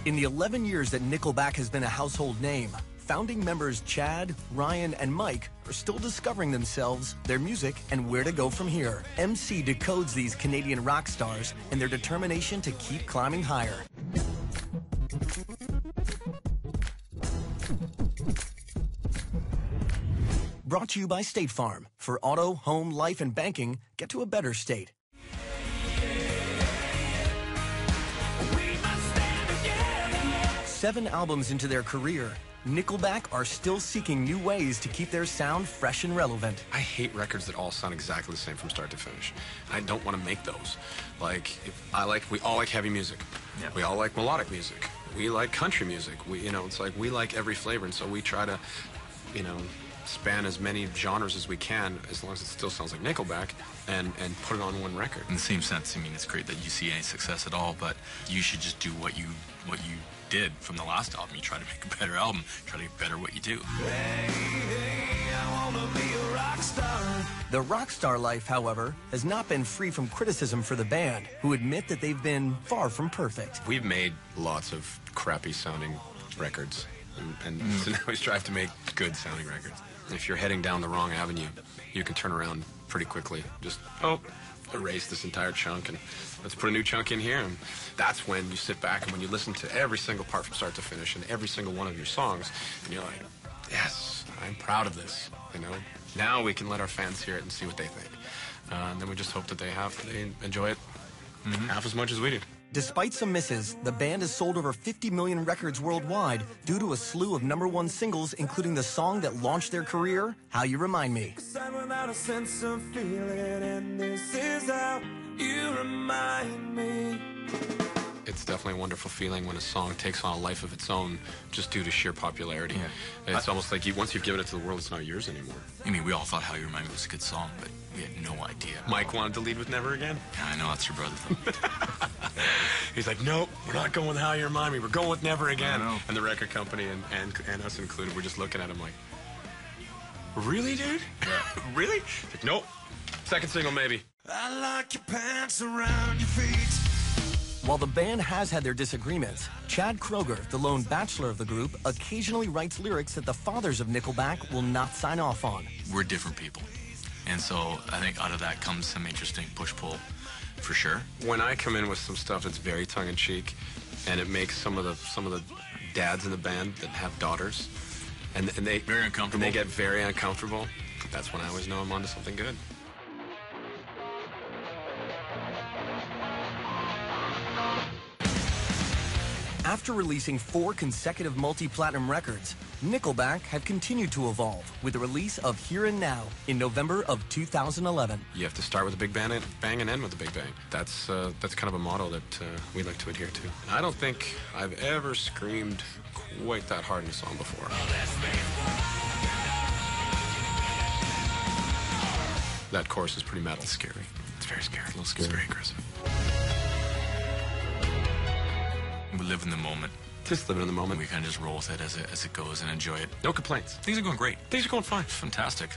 In the 11 years that Nickelback has been a household name, founding members Chad, Ryan, and Mike are still discovering themselves, their music, and where to go from here. MC decodes these Canadian rock stars and their determination to keep climbing higher. Brought to you by State Farm. For auto, home, life, and banking, get to a better state. Seven albums into their career, Nickelback are still seeking new ways to keep their sound fresh and relevant. I hate records that all sound exactly the same from start to finish. I don't want to make those. We all like heavy music. Yeah. We all like melodic music. We like country music. It's like we like every flavor, and so we try to, span as many genres as we can, as long as it still sounds like Nickelback, and put it on one record. In the same sense, it's great that you see any success at all, but you should just do what you did from the last album. You try to make a better album, try to get better what you do. Hey, I wanna be a rock star. The rock star life, however, has not been free from criticism for the band, who admit that they've been far from perfect. We've made lots of crappy sounding records, and so now we strive to make good sounding records. If you're heading down the wrong avenue, you can turn around pretty quickly. Just, erase this entire chunk and let's put a new chunk in here. And that's when you sit back and when you listen to every single part from start to finish and every single one of your songs, and you're like, yes, I'm proud of this. Now we can let our fans hear it and see what they think. And then we just hope that they enjoy it half as much as we do. Despite some misses, the band has sold over 50 million records worldwide due to a slew of #1 singles, including the song that launched their career, How You Remind Me. Without a sense of feeling, and this is how you remind me. It's definitely a wonderful feeling when a song takes on a life of its own just due to sheer popularity. Yeah. It's almost like once you've given it to the world, it's not yours anymore. We all thought How You Remind Me was a good song, but we had no idea. Mike wanted to lead with Never Again? Yeah, I know, that's your brother, though. He's like, nope, we're not going with How You Remind Me, we're going with Never Again. And the record company and us included, we're just looking at him like, really, dude? Yeah. Really? Like, nope. Second single, maybe. I like your pants around your feet. While the band has had their disagreements, Chad Kroeger, the lone bachelor of the group, occasionally writes lyrics that the fathers of Nickelback will not sign off on. We're different people. And so I think out of that comes some interesting push-pull, for sure. When I come in with some stuff that's very tongue-in-cheek, and it makes some of the dads in the band that have daughters, and they very uncomfortable. And they get very uncomfortable, that's when I always know I'm onto something good. After releasing 4 consecutive multi-platinum records, Nickelback have continued to evolve with the release of Here and Now in November of 2011. You have to start with a big bang and end with a big bang. That's kind of a motto that we like to adhere to. And I don't think I've ever screamed quite that hard in a song before. That chorus is pretty metal. It's scary. It's very scary. It's a little scary. It's very aggressive. We live in the moment. Just living in the moment. We kind of just roll with it as it goes and enjoy it. No complaints. Things are going great. Things are going fine. Fantastic.